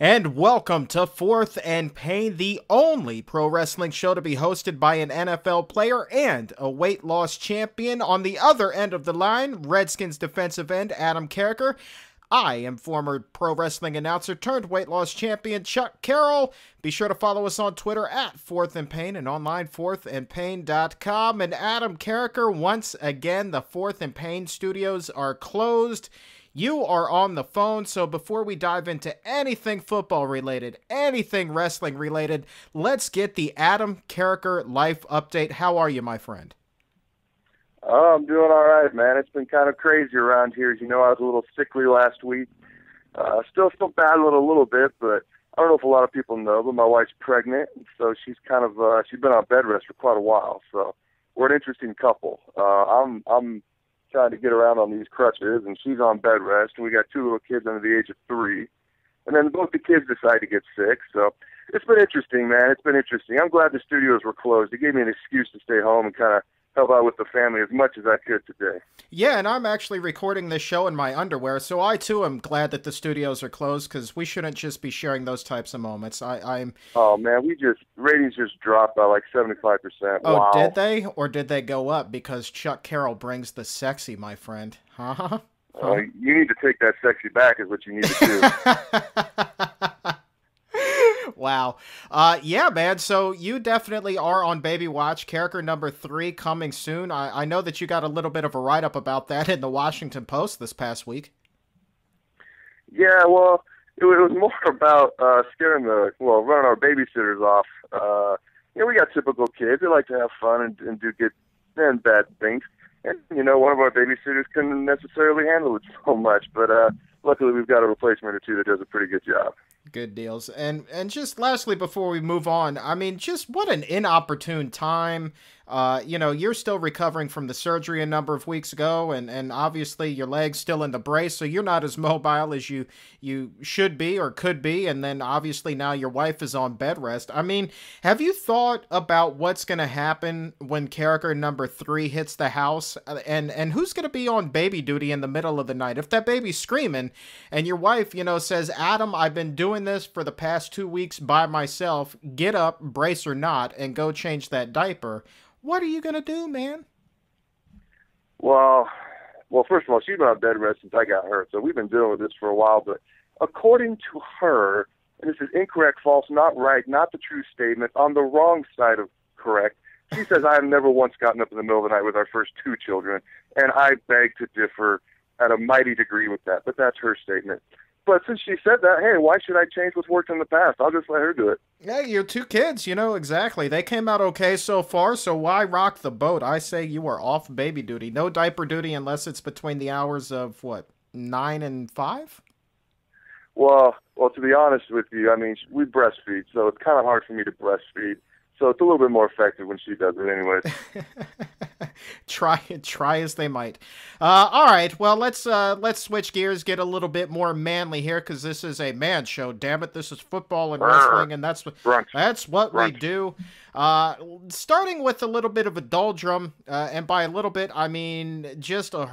And welcome to Fourth and Pain, the only pro wrestling show to be hosted by an NFL player and a weight loss champion. On the other end of the line, Redskins defensive end Adam Carriker. I am former pro wrestling announcer turned weight loss champion Chuck Carroll. Be sure to follow us on Twitter at Fourth and Pain and online fourthandpain.com. And Adam Carriker, once again, the Fourth and Pain studios are closed. You are on the phone, so before we dive into anything football related, anything wrestling related, let's get the Adam Carriker life update. How are you, my friend? Oh, I'm doing all right, man. It's been kind of crazy around here. As you know, I was a little sickly last week. Still battling a little bit, but I don't know if a lot of people know, but my wife's pregnant, so she's been on bed rest for quite a while. So we're an interesting couple. I'm trying to get around on these crutches, and she's on bed rest, and we got two little kids under the age of 3. And then both the kids decide to get sick, so it's been interesting, man. It's been interesting. I'm glad the studios were closed. It gave me an excuse to stay home and kind of help out with the family as much as I could today. Yeah, and I'm actually recording this show in my underwear, so I too am glad that the studios are closed because we shouldn't just be sharing those types of moments. Oh man, ratings just dropped by like 75%. Oh, wow. Did they? Or did they go up because Chuck Carroll brings the sexy, my friend? Huh? You need to take that sexy back is what you need to do. Wow. Yeah, man. So you definitely are on baby watch. Carriker number 3 coming soon. I know that you got a little bit of a write-up about that in the Washington Post this past week. Yeah, well, it was more about running our babysitters off. We got typical kids. They like to have fun and do good and bad things. And, one of our babysitters couldn't necessarily handle it so much. But luckily we've got a replacement or two that does a pretty good job. Good deals. And just lastly, before we move on, I mean, just what an inopportune time. You're still recovering from the surgery a number of weeks ago, and obviously your leg's still in the brace, so you're not as mobile as you should be or could be, and then obviously now your wife is on bed rest. I mean, have you thought about what's going to happen when Carriker number 3 hits the house, and who's going to be on baby duty in the middle of the night? If that baby's screaming, and your wife, says, Adam, I've been doing this for the past 2 weeks by myself, get up, brace or not, and go change that diaper. What are you going to do, man? Well, first of all, she's been on bed rest since I got hurt, so we've been dealing with this for a while. But according to her, and this is incorrect, false, not right, not the true statement, on the wrong side of correct, she says I have never once gotten up in the middle of the night with our first 2 children, and I beg to differ at a mighty degree with that, but that's her statement. But since she said that, hey, why should I change what's worked in the past? I'll just let her do it. Yeah, your 2 kids, exactly. They came out okay so far, so why rock the boat? I say you are off baby duty. No diaper duty unless it's between the hours of, 9 and 5? Well, to be honest with you, I mean, we breastfeed, so it's kind of hard for me to breastfeed. So it's a little bit more effective when she does it anyways. Try as they might. All right, well, let's switch gears, get a little bit more manly here, because this is a man show. Damn it, this is football and wrestling, and that's what we do. Starting with a little bit of a doldrum, and by a little bit, I mean just a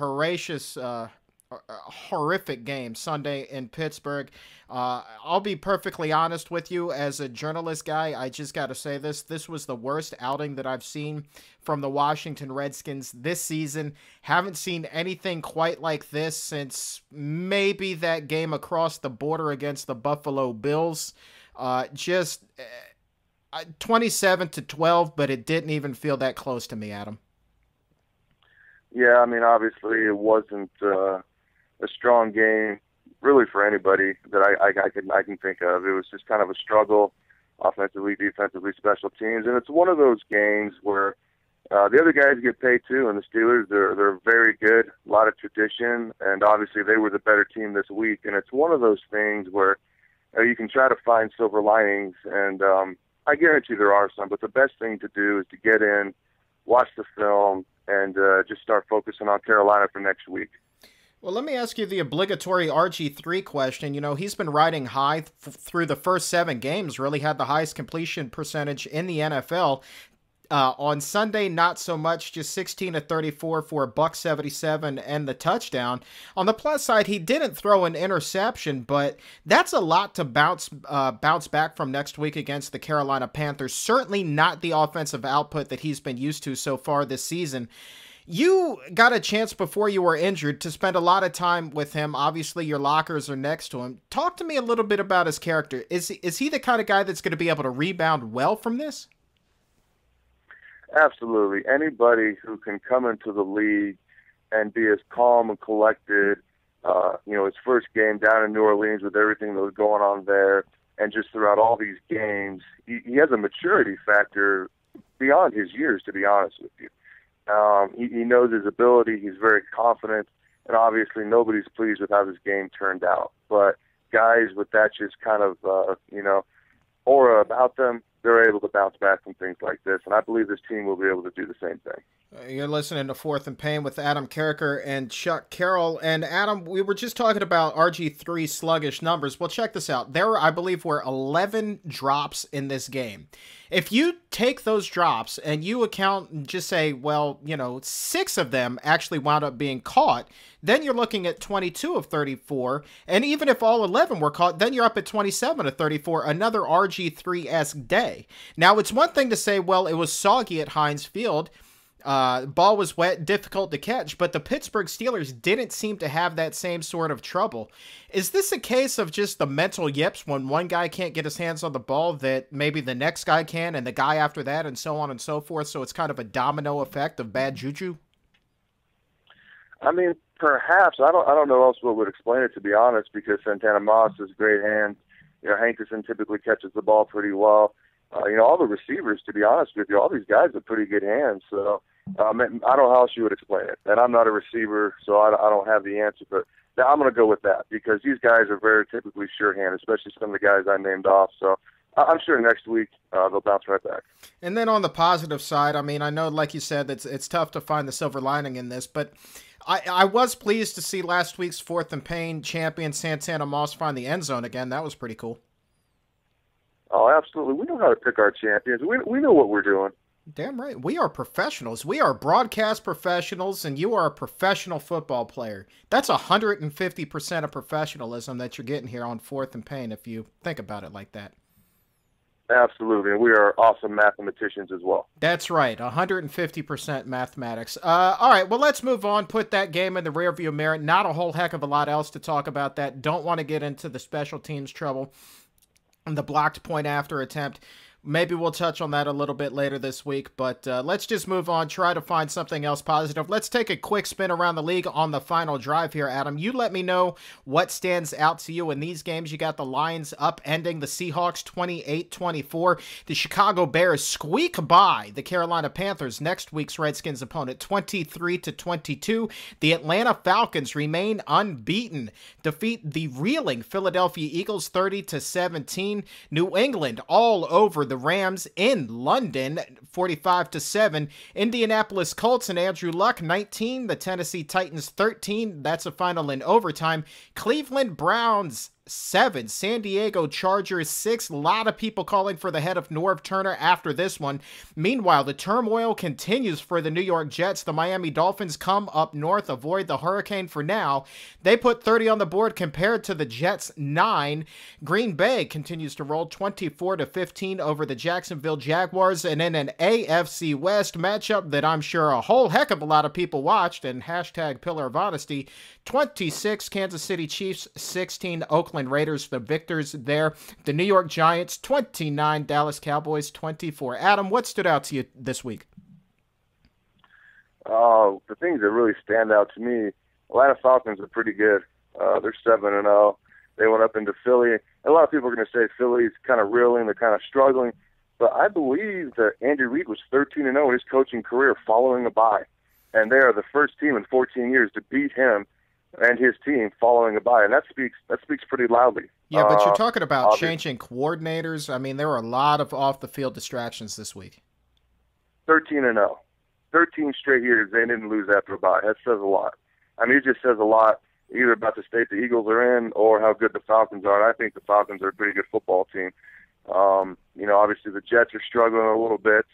horrific game Sunday in Pittsburgh. I'll be perfectly honest with you, as a journalist guy, I just got to say this was the worst outing that I've seen from the Washington Redskins this season. Haven't seen anything quite like this since maybe that game across the border against the Buffalo Bills. 27-12, but it didn't even feel that close to me, Adam. Yeah, I mean, obviously it wasn't a strong game really for anybody that I can think of. It was just kind of a struggle, offensively, defensively, special teams, and it's one of those games where the other guys get paid too, and the Steelers, they're very good, a lot of tradition, and obviously they were the better team this week, and it's one of those things where you can try to find silver linings, and I guarantee there are some, but the best thing to do is to get in, watch the film, and just start focusing on Carolina for next week. Well, let me ask you the obligatory RG3 question. He's been riding high through the first 7 games, really had the highest completion percentage in the NFL. On Sunday, not so much, just 16 of 34 for a $177 and the touchdown. On the plus side, he didn't throw an interception, but that's a lot to bounce back from next week against the Carolina Panthers. Certainly not the offensive output that he's been used to so far this season. You got a chance before you were injured to spend a lot of time with him. Obviously, your lockers are next to him. Talk to me a little bit about his character. Is he the kind of guy that's going to be able to rebound well from this? Absolutely. Anybody who can come into the league and be as calm and collected, his first game down in New Orleans with everything that was going on there, and just throughout all these games, he has a maturity factor beyond his years, to be honest with you. He knows his ability. He's very confident, and obviously nobody's pleased with how this game turned out. But guys with that just kind of, aura about them, they're able to bounce back from things like this, and I believe this team will be able to do the same thing. You're listening to Fourth and Pain with Adam Carriker and Chuck Carroll. And Adam, we were just talking about RG3 sluggish numbers. Well, check this out. There, I believe, were 11 drops in this game. If you take those drops and you account and just say, 6 of them actually wound up being caught, then you're looking at 22 of 34. And even if all 11 were caught, then you're up at 27 of 34, another RG3-esque day. Now, it's one thing to say, well, it was soggy at Heinz Field. Ball was wet, difficult to catch, but the Pittsburgh Steelers didn't seem to have that same sort of trouble. Is this a case of just the mental yips when one guy can't get his hands on the ball that maybe the next guy can and the guy after that and so on and so forth, so it's kind of a domino effect of bad juju? I mean, perhaps. I don't know else what would explain it, to be honest, because Santana Moss has great hands. Hankerson typically catches the ball pretty well. All the receivers, to be honest with you, all these guys have pretty good hands. So I don't know how else you would explain it. And I'm not a receiver, so I don't have the answer. But I'm going to go with that because these guys are very typically sure-handed, especially some of the guys I named off. So I'm sure next week they'll bounce right back. And then on the positive side, I mean, I know, like you said, it's tough to find the silver lining in this, but I was pleased to see last week's Fourth and Pain champion Santana Moss find the end zone again. That was pretty cool. Oh, absolutely. We know how to pick our champions. We know what we're doing. Damn right. We are professionals. We are broadcast professionals, and you are a professional football player. That's 150% of professionalism that you're getting here on Fourth and Pain, if you think about it like that. Absolutely, and we are awesome mathematicians as well. That's right, 150% mathematics. All right, well, let's move on. Put that game in the rearview mirror. Not a whole heck of a lot else to talk about that. Don't want to get into the special teams trouble and the blocked point after attempt. Maybe we'll touch on that a little bit later this week, but let's just move on, try to find something else positive. Let's take a quick spin around the league on the final drive here, Adam. You let me know what stands out to you in these games. You got the Lions upending the Seahawks 28-24. The Chicago Bears squeak by the Carolina Panthers, next week's Redskins opponent, 23-22. The Atlanta Falcons remain unbeaten, defeat the reeling Philadelphia Eagles 30-17. New England all over the Rams in London, 45-7. Indianapolis Colts and Andrew Luck, 19. The Tennessee Titans, 13. That's a final in overtime. Cleveland Browns, 7. San Diego Chargers, 6. A lot of people calling for the head of Norv Turner after this one. Meanwhile, the turmoil continues for the New York Jets. The Miami Dolphins come up north, avoid the hurricane for now. They put 30 on the board compared to the Jets' 9. Green Bay continues to roll 24-15 over the Jacksonville Jaguars. And in an AFC West matchup that I'm sure a whole heck of a lot of people watched, and hashtag Pillar of Honesty, 26 Kansas City Chiefs, 16 Oakland Raiders, the victors there. The New York Giants, 29, Dallas Cowboys, 24. Adam, what stood out to you this week? The things that really stand out to me, Atlanta Falcons are pretty good. They're 7-0. They went up into Philly. A lot of people are going to say Philly's kind of reeling, they're kind of struggling. But I believe that Andy Reid was 13-0 in his coaching career following a bye. And they are the first team in 14 years to beat him and his team following a bye, and that speaks pretty loudly. Yeah, but you're talking about changing coordinators. I mean, there were a lot of off-the-field distractions this week. 13-0. 13 straight years they didn't lose after a bye. That says a lot. I mean, it just says a lot either about the state the Eagles are in or how good the Falcons are. And I think the Falcons are a pretty good football team. Obviously the Jets are struggling a little bit.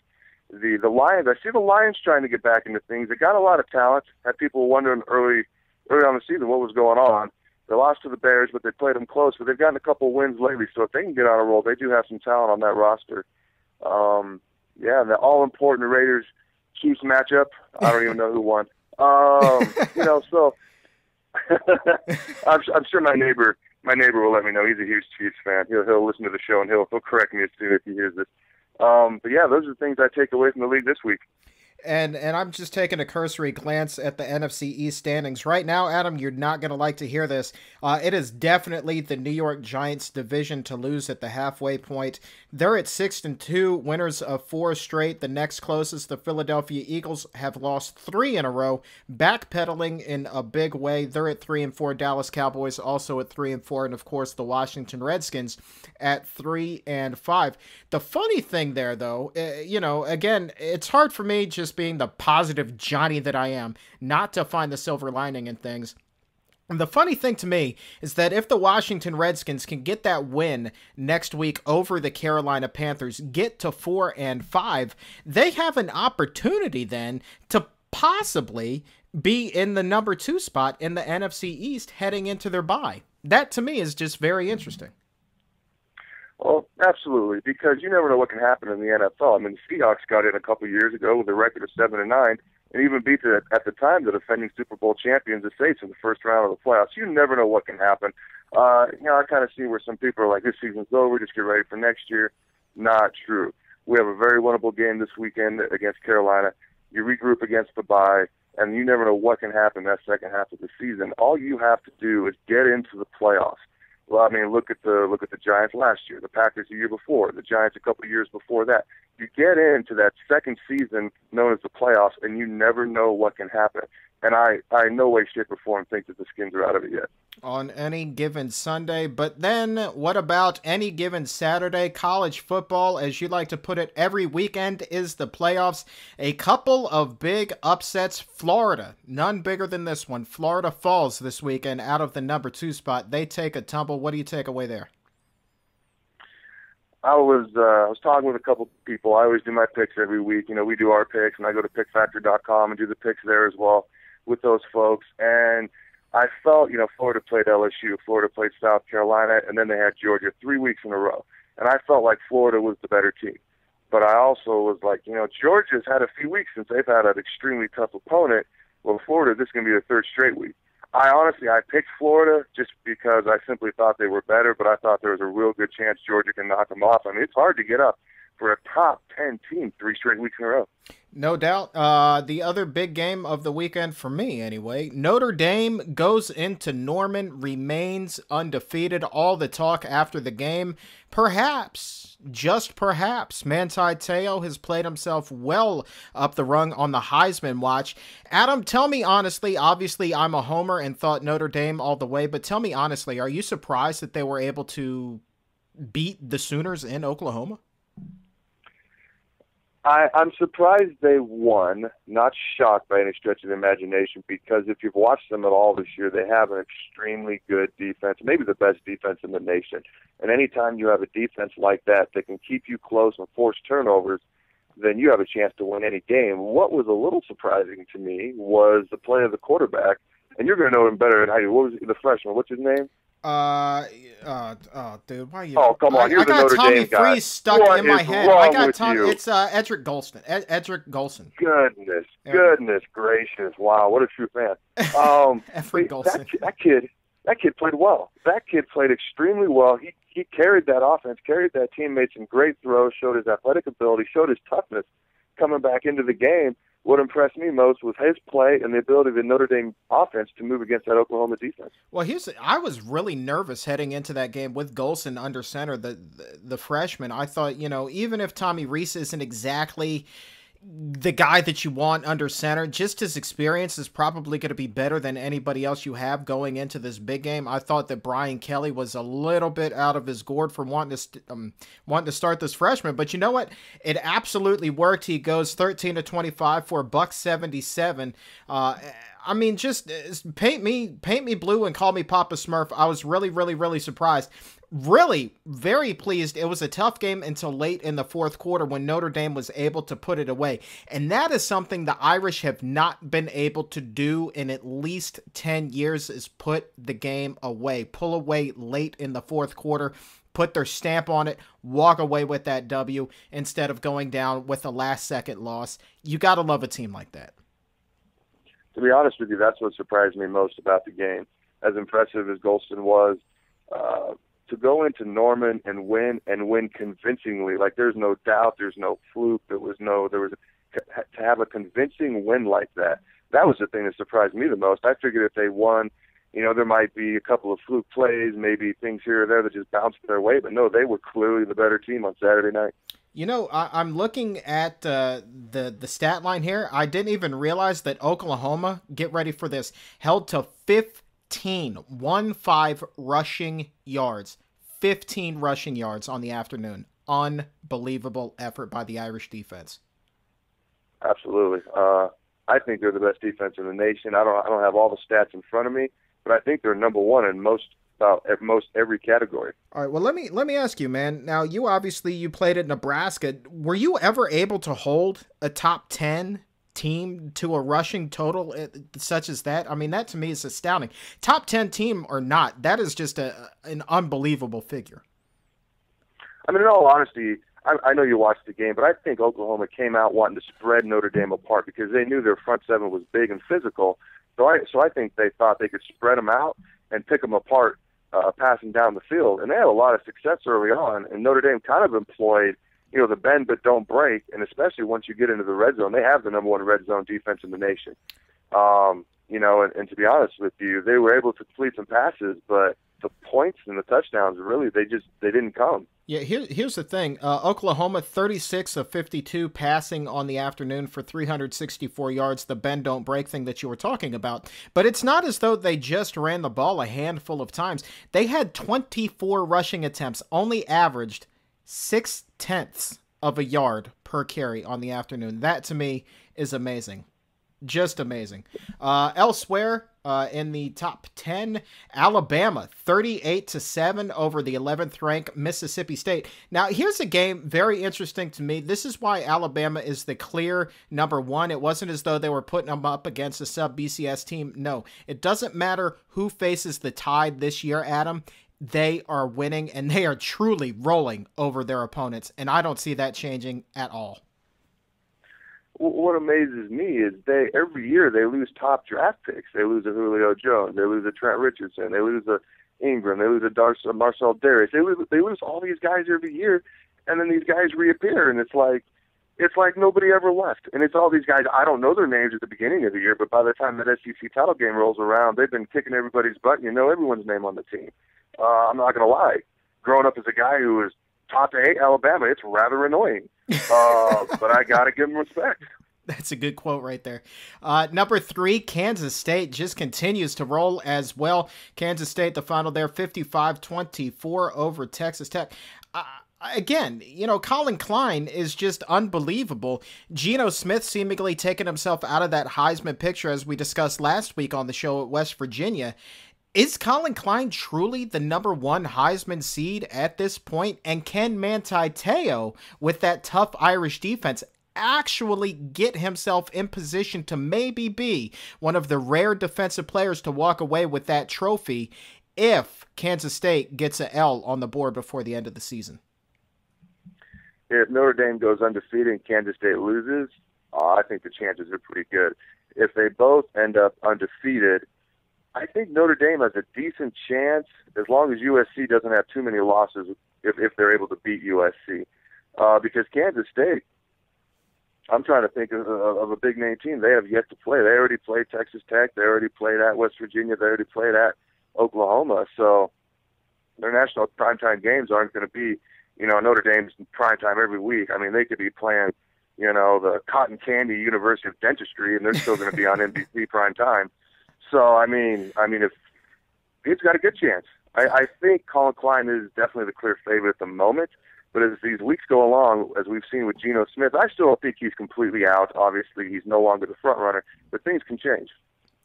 the Lions. I see the Lions trying to get back into things. They got a lot of talent. Had people wondering early on the season what was going on. They lost to the Bears, but they played them close. But they've gotten a couple wins lately, so if they can get on a roll, they do have some talent on that roster. Yeah, the all-important Raiders-Chiefs matchup. I don't even know who won. So I'm sure my neighbor will let me know. He's a huge Chiefs fan. He'll listen to the show and he'll correct me as soon as he hears this. But yeah, those are the things I take away from the league this week. And I'm just taking a cursory glance at the NFC East standings. Right now, Adam, you're not going to like to hear this. It is definitely the New York Giants division to lose at the halfway point. They're at 6-2, winners of 4 straight. The next closest, the Philadelphia Eagles, have lost 3 in a row, backpedaling in a big way. They're at 3-4. Dallas Cowboys also at 3-4. And, of course, the Washington Redskins at 3-5. The funny thing there, though, again, it's hard for me just being the positive Johnny that I am, not to find the silver lining in things. And the funny thing to me is that if the Washington Redskins can get that win next week over the Carolina Panthers, get to 4-5, they have an opportunity then to possibly be in the number 2 spot in the NFC East heading into their bye. That to me is just very interesting. Well, absolutely, because you never know what can happen in the NFL. I mean, the Seahawks got in a couple years ago with a record of 7-9, and even beat at the time the defending Super Bowl champions, the Saints, in the first round of the playoffs. You never know what can happen. I kind of see where some people are like, "This season's over. Just get ready for next year." Not true. We have a very winnable game this weekend against Carolina. You regroup against the bye, and you never know what can happen that second half of the season. All you have to do is get into the playoffs. Well, I mean, look at the Giants last year, the Packers the year before, the Giants a couple of years before that. You get into that second season known as the playoffs, and you never know what can happen. And I in no way, shape, or form think that the Skins are out of it yet. On any given Sunday, but then what about any given Saturday? College football, as you like to put it, every weekend is the playoffs. A couple of big upsets. Florida, none bigger than this one. Florida falls this weekend out of the number 2 spot. They take a tumble. What do you take away there? I was talking with a couple people. I always do my picks every week. We do our picks, and I go to pickfactor.com and do the picks there as well with those folks. And I felt, Florida played LSU, Florida played South Carolina, and then they had Georgia 3 weeks in a row. And I felt like Florida was the better team. But I also was like, Georgia's had a few weeks since they've had an extremely tough opponent. Well, Florida, this is going to be their 3rd straight week. I picked Florida just because I simply thought they were better, but I thought there was a real good chance Georgia can knock them off. I mean, it's hard to get up for a top 10 team 3 straight weeks in a row. No doubt. The other big game of the weekend for me, anyway, Notre Dame goes into Norman, remains undefeated. All the talk after the game, perhaps, just perhaps, Manti Te'o has played himself well up the rung on the Heisman watch. Adam, tell me honestly, obviously I'm a homer and thought Notre Dame all the way, but tell me honestly, are you surprised that they were able to beat the Sooners in Oklahoma? I'm surprised they won, not shocked by any stretch of the imagination, because if you've watched them at all this year, they have an extremely good defense, maybe the best defense in the nation. And anytime you have a defense like that can keep you close and force turnovers, then you have a chance to win any game. What was a little surprising to me was the play of the quarterback, and you're going to know him better than I do. What was the freshman? What's his name? Dude, why you? Oh, come on, you're the Notre Dame guy. I got Tommy Freeze stuck in my head. I got Tommy. It's Edric Golston. Edric Golston. Goodness gracious! Wow, what a true fan. Edric Golston. That kid played well. That kid played extremely well. He carried that offense, carried that team, made some great throws, showed his athletic ability, showed his toughness coming back into the game. What impressed me most was his play and the ability of the Notre Dame offense to move against that Oklahoma defense. Well, I was really nervous heading into that game with Golson under center, the freshman. I thought, even if Tommy Rees isn't exactly the guy that you want under center, just his experience is probably going to be better than anybody else you have going into this big game. I thought that Brian Kelly was a little bit out of his gourd for wanting to start this freshman, but you know what? It absolutely worked. He goes 13 to 25 for $177. I mean, just paint me blue and call me Papa Smurf. I was really, really, really surprised. Really, very pleased. It was a tough game until late in the fourth quarter when Notre Dame was able to put it away. And that is something the Irish have not been able to do in at least 10 years, is put the game away. Pull away late in the fourth quarter, put their stamp on it, walk away with that W instead of going down with a last-second loss. You got to love a team like that. To be honest with you, that's what surprised me most about the game. As impressive as Golston was, to go into Norman and win convincingly, like there's no doubt, there's no fluke, to have a convincing win like that. That was the thing that surprised me the most. I figured if they won, there might be a couple of fluke plays, maybe things here or there that just bounced their way, but no, they were clearly the better team on Saturday night. I'm looking at the stat line here. I didn't even realize that Oklahoma, get ready for this, held to 15 rushing yards. 15 rushing yards on the afternoon. Unbelievable effort by the Irish defense. Absolutely. I think they're the best defense in the nation. I don't have all the stats in front of me, but I think they're number one in most every category. All right, well, let me ask you, man. Now, you played at Nebraska. Were you ever able to hold a top 10 team to a rushing total such as that? I mean, that to me is astounding. Top 10 team or not, that is just an unbelievable figure. I mean, in all honesty, I know you watched the game, but I think Oklahoma came out wanting to spread Notre Dame apart because they knew their front seven was big and physical. So I think they thought they could spread them out and pick them apart, passing down the field. And they had a lot of success early on, and Notre Dame kind of employed the bend but don't break, and especially once you get into the red zone, they have the number one red zone defense in the nation. And to be honest with you, they were able to complete some passes, but the points and the touchdowns, really, they didn't come. Yeah, here's the thing. Oklahoma, 36 of 52 passing on the afternoon for 364 yards, the bend don't break thing that you were talking about. But it's not as though they just ran the ball a handful of times. They had 24 rushing attempts, only averaged 0.6 of a yard per carry on the afternoon. That to me is amazing. Just amazing. Elsewhere, in the top 10, Alabama 38-7 over the 11th ranked Mississippi State. Now, here's a game very interesting to me. This is why Alabama is the clear number one. It wasn't as though they were putting them up against a sub BCS team. No, it doesn't matter who faces the Tide this year, Adam. They are winning, and they are truly rolling over their opponents, and I don't see that changing at all. What amazes me is every year they lose top draft picks. They lose a Julio Jones, they lose a Trent Richardson, they lose a Ingram, they lose a Marcel Darius. They lose all these guys every year, and then these guys reappear, and it's like nobody ever left. And it's all these guys. I don't know their names at the beginning of the year, but by the time that SEC title game rolls around, they've been kicking everybody's butt. You know everyone's name on the team. I'm not going to lie. Growing up as a guy who was taught to hate Alabama, it's rather annoying. But I got to give them respect. That's a good quote right there. Number 3, Kansas State just continues to roll as well. Kansas State, the final there, 55-24 over Texas Tech. Again, Collin Klein is just unbelievable. Geno Smith seemingly taking himself out of that Heisman picture, as we discussed last week on the show at West Virginia. Is Collin Klein truly the number one Heisman seed at this point? And can Manti Te'o, with that tough Irish defense, actually get himself in position to maybe be one of the rare defensive players to walk away with that trophy if Kansas State gets an L on the board before the end of the season? If Notre Dame goes undefeated and Kansas State loses, I think the chances are pretty good. If they both end up undefeated, I think Notre Dame has a decent chance as long as USC doesn't have too many losses if they're able to beat USC. Because Kansas State, I'm trying to think of a big-name team. They have yet to play. They already played Texas Tech. They already played at West Virginia. They already played at Oklahoma. So their national primetime games aren't going to be, Notre Dame's primetime every week. I mean, they could be playing, the Cotton Candy University of Dentistry, and they're still going to be on NBC primetime. So, I mean, if he's got a good chance. I think Collin Klein is definitely the clear favorite at the moment. But as these weeks go along, as we've seen with Geno Smith, I still don't think he's completely out. Obviously, he's no longer the front runner, but things can change.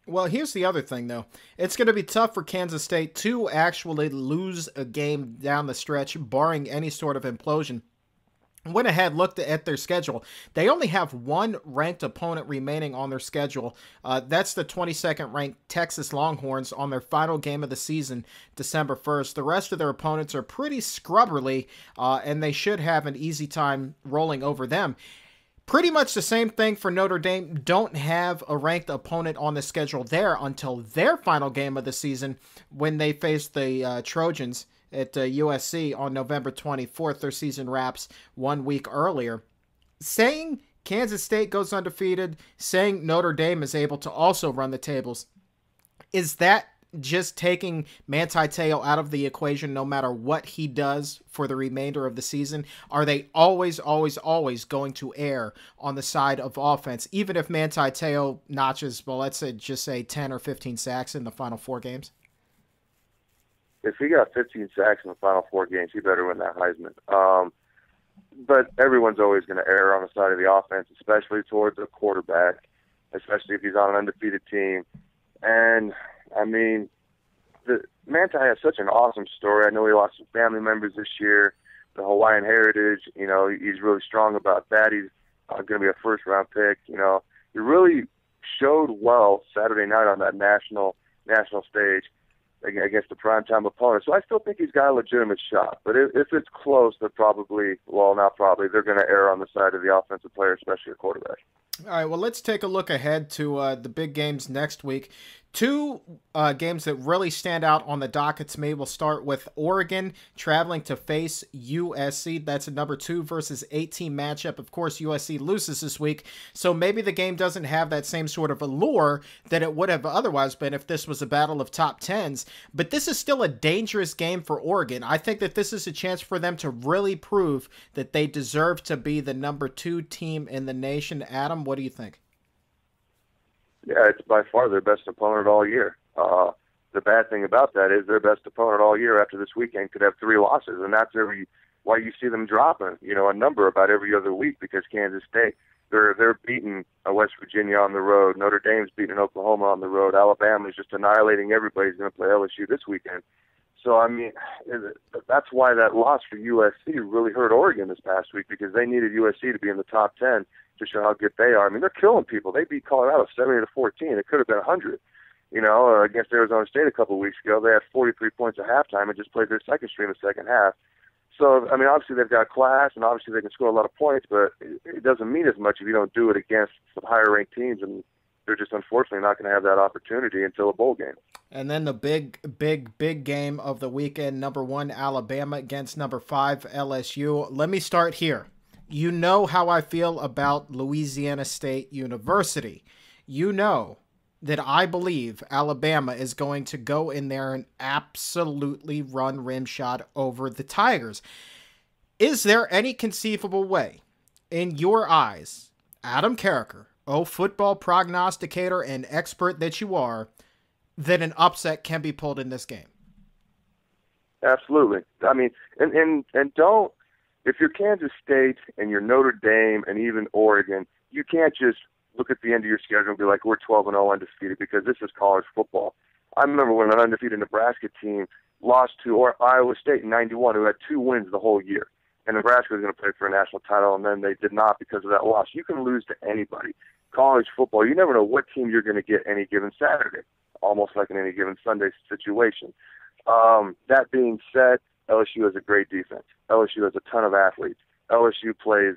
Well, here's the other thing, though. It's going to be tough for Kansas State to actually lose a game down the stretch, barring any sort of implosion. Went ahead, looked at their schedule. They only have one ranked opponent remaining on their schedule. That's the 22nd ranked Texas Longhorns on their final game of the season, December 1st. The rest of their opponents are pretty scrubberly, and they should have an easy time rolling over them. Pretty much the same thing for Notre Dame. Don't have a ranked opponent on the schedule there until their final game of the season when they face the Trojans at USC on November 24th. Their season wraps 1 week earlier. Saying Kansas State goes undefeated, saying Notre Dame is able to also run the tables, is that just taking Manti Te'o out of the equation no matter what he does for the remainder of the season? Are they always going to err on the side of offense, even if Manti Te'o notches, well, let's say, just say 10 or 15 sacks in the final 4 games? If he got 15 sacks in the final 4 games, he better win that Heisman. But everyone's always going to err on the side of the offense, especially towards a quarterback, especially if he's on an undefeated team. And I mean, Manti has such an awesome story. I know he lost some family members this year, the Hawaiian heritage. You know, he's really strong about that. He's going to be a first-round pick. You know, he really showed well Saturday night on that national stage against the primetime opponent. So I still think he's got a legitimate shot. But if it's close, they're probably, well, not probably, they're going to err on the side of the offensive player, especially a quarterback. All right, well, let's take a look ahead to the big games next week. 2 games that really stand out on the docket to me. We'll start with Oregon traveling to face USC. That's a number 2 versus 8 team matchup. Of course, USC loses this week, so maybe the game doesn't have that same sort of allure that it would have otherwise been if this was a battle of top 10s. But this is still a dangerous game for Oregon. I think that this is a chance for them to really prove that they deserve to be the number 2 team in the nation. Adam, what do you think? Yeah, it's by far their best opponent all year. The bad thing about that is their best opponent all year after this weekend could have 3 losses, and that's why you see them dropping, a number about every other week, because Kansas State, they're beating West Virginia on the road. Notre Dame's beating Oklahoma on the road. Alabama's just annihilating everybody who's going to play LSU this weekend. So, I mean, that's why that loss for USC really hurt Oregon this past week, because they needed USC to be in the top 10 to show how good they are. I mean, they're killing people. They beat Colorado 70-14. It could have been 100. Against Arizona State a couple of weeks ago, they had 43 points at halftime and just played their second string in the second half. So, I mean, obviously they've got class, and obviously they can score a lot of points, but it doesn't mean as much if you don't do it against some higher-ranked teams, and they're just unfortunately not going to have that opportunity until a bowl game. And then the big game of the weekend, number 1 Alabama against number 5 LSU. Let me start here. You know how I feel about Louisiana State University. You know that I believe Alabama is going to go in there and absolutely run rimshot over the Tigers. Is there any conceivable way, in your eyes, Adam Carriker, football prognosticator and expert that you are, that an upset can be pulled in this game? Absolutely. I mean, and don't, if you're Kansas State and you're Notre Dame and even Oregon, you can't just look at the end of your schedule and be like, we're 12-0 undefeated, because this is college football. I remember when an undefeated Nebraska team lost to Iowa State in '91, who had 2 wins the whole year. And Nebraska was going to play for a national title, and then they did not because of that loss. You can lose to anybody. College football, you never know what team you're going to get any given Saturday, almost like in any given Sunday situation. That being said, LSU has a great defense. LSU has a ton of athletes. LSU plays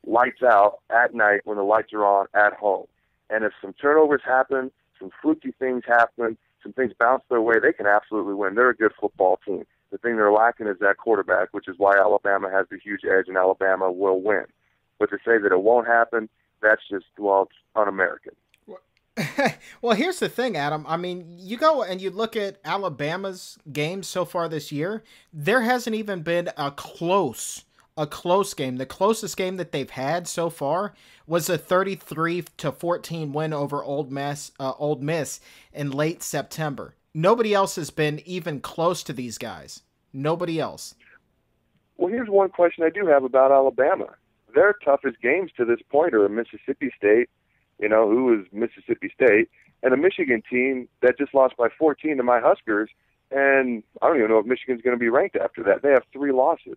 lights out at night when the lights are on at home. And if some turnovers happen, some fluky things happen, some things bounce their way, they can absolutely win. They're a good football team. The thing they're lacking is that quarterback, which is why Alabama has the huge edge and Alabama will win. But to say that it won't happen, that's just, well, it's un-American. Well, here's the thing, Adam. I mean, you go and you look at Alabama's games so far this year, there hasn't even been a close game. The closest game that they've had so far was a 33-14 win over Ole Miss in late September. Nobody else has been even close to these guys. Nobody else. Well, here's one question I do have about Alabama. Their toughest games to this point are Mississippi State, who is Mississippi State, and a Michigan team that just lost by 14 to my Huskers, and I don't even know if Michigan's going to be ranked after that. They have 3 losses.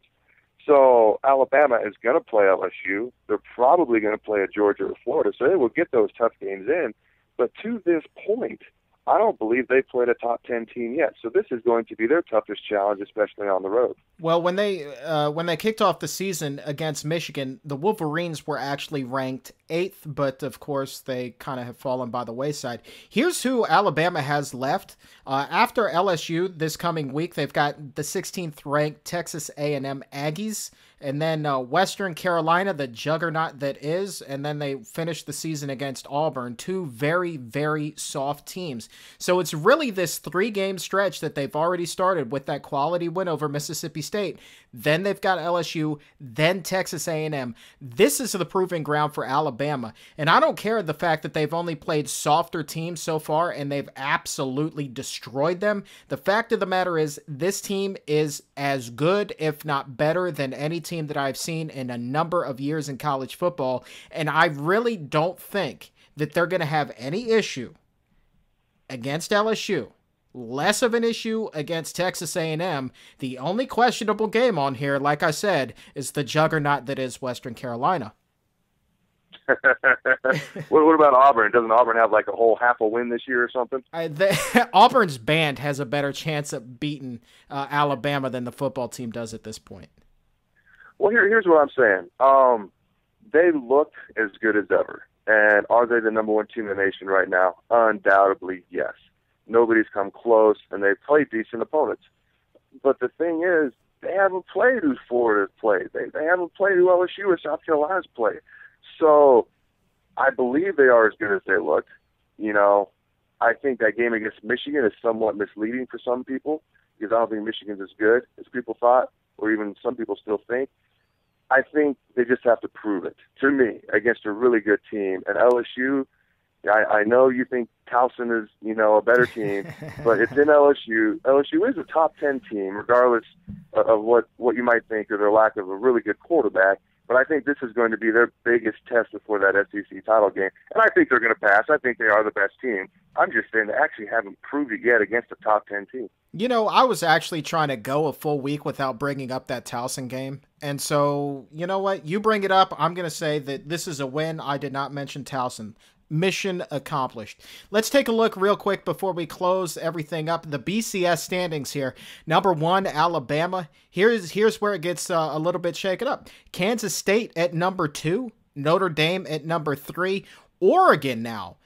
So Alabama is going to play LSU. They're probably going to play a Georgia or Florida, so they will get those tough games in. But to this point, I don't believe they played a top 10 team yet. So this is going to be their toughest challenge, especially on the road. Well, when they kicked off the season against Michigan, the Wolverines were actually ranked 8th, but of course they kind of have fallen by the wayside. Here's who Alabama has left. After LSU this coming week, they've got the 16th ranked Texas A&M Aggies, and then Western Carolina, the juggernaut that is, and then they finished the season against Auburn, 2 very, very soft teams. So it's really this 3-game stretch that they've already started with that quality win over Mississippi State. Then they've got LSU, then Texas A&M. This is the proving ground for Alabama. And I don't care the fact that they've only played softer teams so far and they've absolutely destroyed them. The fact of the matter is this team is as good, if not better, than any team that I've seen in a number of years in college football. And I really don't think that they're going to have any issue against LSU. Less of an issue against Texas A&M. The only questionable game on here, like I said, is the juggernaut that is Western Carolina. What about Auburn? Doesn't Auburn have like a whole half a win this year or something? Auburn's band has a better chance of beating Alabama than the football team does at this point. Well, here's what I'm saying. They look as good as ever. And are they the number 1 team in the nation right now? Undoubtedly, yes. Nobody's come close, and they've played decent opponents. But the thing is, they haven't played who Florida's played. They haven't played who LSU or South Carolina's played. So I believe they are as good as they look. You know, I think that game against Michigan is somewhat misleading for some people because I don't think Michigan's as good as people thought, or even some people still think. I think they just have to prove it, to me, against a really good team. And LSU, I know you think Towson is, a better team, but it's in LSU. LSU is a top 10 team, regardless of what you might think or their lack of a really good quarterback. But I think this is going to be their biggest test before that SEC title game. And I think they're going to pass. I think they are the best team. I'm just saying they actually haven't proved it yet against a top 10 team. I was actually trying to go a full week without bringing up that Towson game. And so, you know what? You bring it up. I'm going to say that this is a win. I did not mention Towson. Mission accomplished. Let's take a look real quick before we close everything up. The BCS standings here. Number 1, Alabama. Here's where it gets a little bit shaken up. Kansas State at number 2. Notre Dame at number 3. Oregon now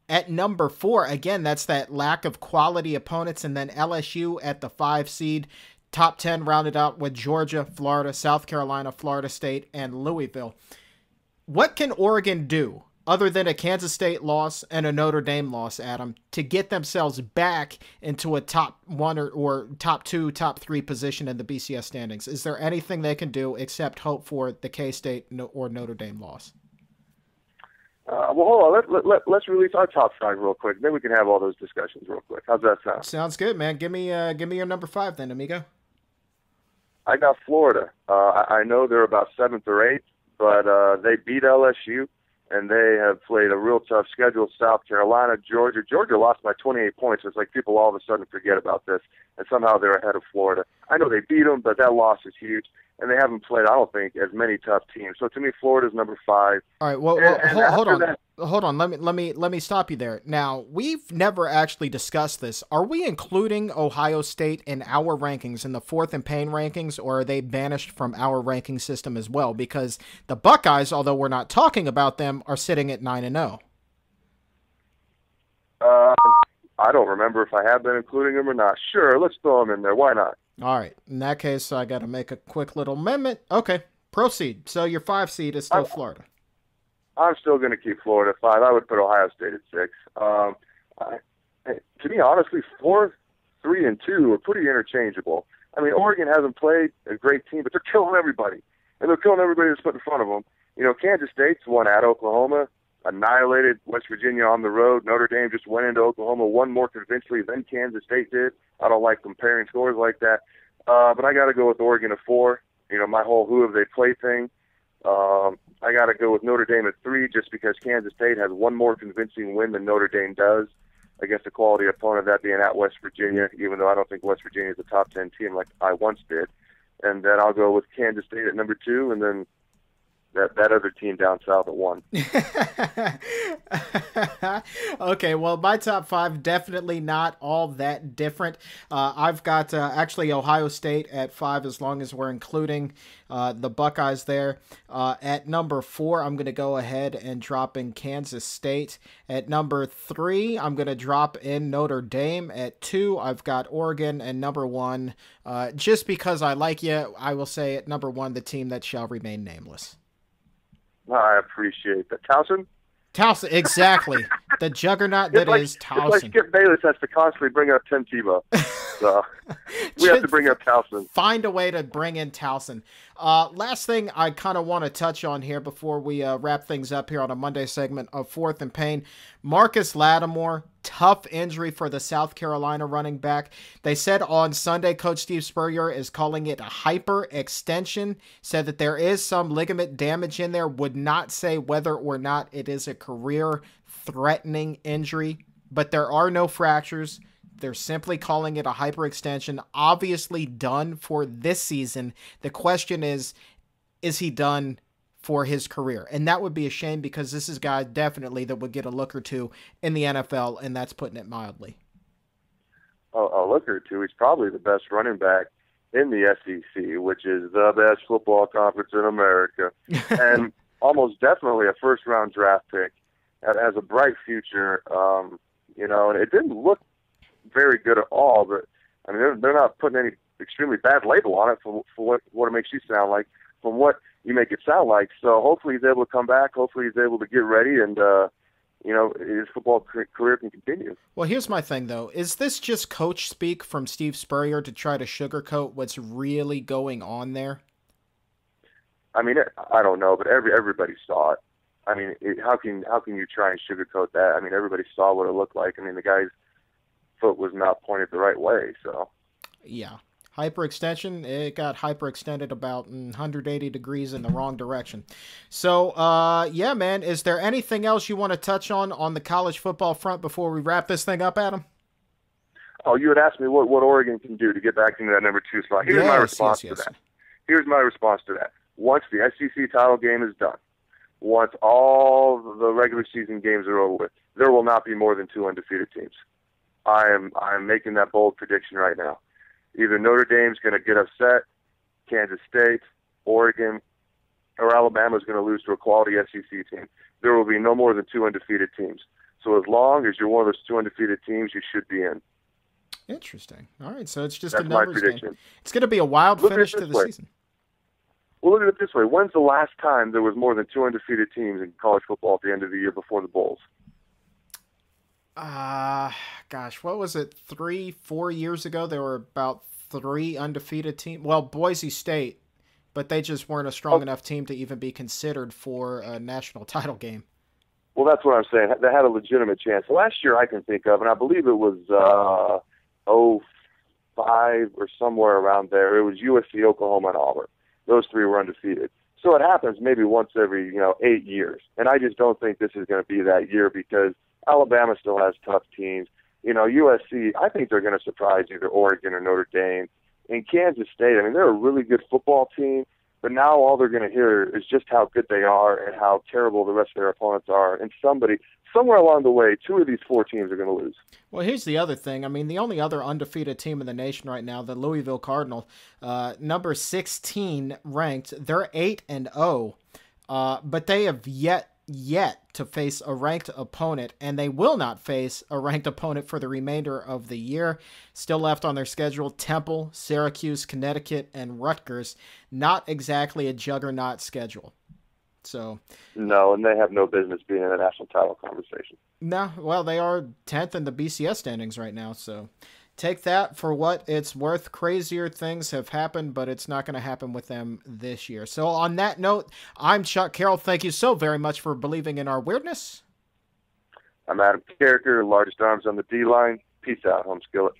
at number 4. Again, that's that lack of quality opponents. And then LSU at the 5 seed. Top 10 rounded out with Georgia, Florida, South Carolina, Florida State, and Louisville. What can Oregon do other than a Kansas State loss and a Notre Dame loss, Adam, to get themselves back into a top 1 or top 2, top 3 position in the BCS standings? Is there anything they can do except hope for the K-State or Notre Dame loss? Well, hold on. Let's release our top 5 real quick. Then we can have all those discussions real quick. How's that sound? Sounds good, man. Give me your number 5 then, amigo. I got Florida. I know they're about 7th or 8th, but they beat LSU. And they have played a real tough schedule. South Carolina, Georgia. Georgia lost by 28 points. It's like people all of a sudden forget about this. And somehow they're ahead of Florida. I know they beat them, but that loss is huge. And they haven't played, I don't think, as many tough teams. So to me, Florida's number 5. All right. Well, hold on. Let me stop you there. Now, we've never actually discussed this. Are we including Ohio State in our rankings, in the Fourth and Payne rankings, or are they banished from our ranking system as well? Because the Buckeyes, although we're not talking about them, are sitting at 9-0. I don't remember if I have been including them or not. Sure, let's throw them in there. Why not? All right. In that case, I got to make a quick little amendment. Okay. Proceed. So your 5 seed is still Florida. I'm still going to keep Florida at 5. I would put Ohio State at 6. To me, honestly, 4, 3, and 2 are pretty interchangeable. I mean, Oregon hasn't played a great team, but they're killing everybody. And they're killing everybody that's put in front of them. Kansas State's won at Oklahoma, annihilated West Virginia on the road. Notre Dame just went into Oklahoma, won more convincingly than Kansas State did. I don't like comparing scores like that. But I got to go with Oregon at 4. My whole who have they played thing. I got to go with Notre Dame at 3 just because Kansas State has one more convincing win than Notre Dame does. against a quality opponent, that being at West Virginia, even though I don't think West Virginia is a top 10 team like I once did. And then I'll go with Kansas State at number 2, and then that other team down south at 1. Okay, well, my top 5 definitely not all that different. I've got actually Ohio State at 5, as long as we're including the Buckeyes there. At number 4, I'm going to go ahead and drop in Kansas State. At number 3, I'm going to drop in Notre Dame. At 2, I've got Oregon. And number 1, just because I like you, I will say at number 1, the team that shall remain nameless. I appreciate that. Towson? Towson, exactly. The juggernaut that is Towson. It's like Skip Bayless has to constantly bring up Tim Tebow. So we have to bring up Towson. Find a way to bring in Towson. Last thing I kind of want to touch on here before we wrap things up here on a Monday segment of Fourth and Pain. Marcus Lattimore, tough injury for the South Carolina running back. They said on Sunday, Coach Steve Spurrier is calling it a hyperextension, said that there is some ligament damage in there, would not say whether or not it is a career-threatening injury, but there are no fractures. They're simply calling it a hyperextension, obviously done for this season. The question is he done for his career? And that would be a shame, because this is a guy definitely that would get a look or two in the NFL, and that's putting it mildly. A look or two. He's probably the best running back in the SEC, which is the best football conference in America, and almost definitely a first-round draft pick. Has a bright future, and it didn't look very good at all, but I mean, they're not putting any extremely bad label on it for what it makes you sound like, from what you make it sound like. So hopefully he's able to come back. Hopefully he's able to get ready, and his football career can continue. Well, here's my thing, though. Is this just coach speak from Steve Spurrier to try to sugarcoat what's really going on there? I mean, I don't know, but everybody saw it. I mean, how can you try and sugarcoat that? I mean, everybody saw what it looked like. I mean, the guy's foot was not pointed the right way, so. Yeah. Hyperextension, it got hyperextended about 180 degrees in the wrong direction. So, yeah, man, is there anything else you want to touch on the college football front before we wrap this thing up, Adam? Oh, you had asked me what Oregon can do to get back into that number 2 spot. Here's my response to that. Here's my response to that. Once the SEC title game is done, once all the regular season games are over with, there will not be more than 2 undefeated teams. I'm making that bold prediction right now. Either Notre Dame's going to get upset, Kansas State, Oregon, or Alabama's going to lose to a quality SEC team. There will be no more than 2 undefeated teams. So as long as you're one of those 2 undefeated teams, you should be in. Interesting. All right, so it's just That's a numbers my prediction. game. It's going to be a wild finish to the season. Well, look at it this way. When's the last time there was more than 2 undefeated teams in college football at the end of the year before the bowls? Gosh, what was it? 3-4 years ago, there were about 3 undefeated teams. Well, Boise State, but they just weren't a strong enough team to even be considered for a national title game. Well, that's what I'm saying. They had a legitimate chance. Last year I can think of, and I believe it was 05 or somewhere around there. It was USC, Oklahoma, and Auburn. Those 3 were undefeated. So it happens maybe once every 8 years. And I just don't think this is going to be that year, because Alabama still has tough teams. USC, I think they're going to surprise either Oregon or Notre Dame. And Kansas State, I mean, they're a really good football team, but now all they're going to hear is just how good they are and how terrible the rest of their opponents are. And somewhere along the way, 2 of these 4 teams are going to lose. Well, here's the other thing. I mean, the only other undefeated team in the nation right now, the Louisville Cardinal, number 16 ranked, they're 8-0, but they have yet to face a ranked opponent, and they will not face a ranked opponent for the remainder of the year. Still left on their schedule, Temple, Syracuse, Connecticut, and Rutgers. Not exactly a juggernaut schedule. So no, and they have no business being in a national title conversation. No, well, they are 10th in the BCS standings right now, so take that for what it's worth. Crazier things have happened, but it's not going to happen with them this year. So on that note, I'm Chuck Carroll. Thank you so very much for believing in our weirdness. I'm Adam Carriker, largest arms on the D-line. Peace out, home skillet.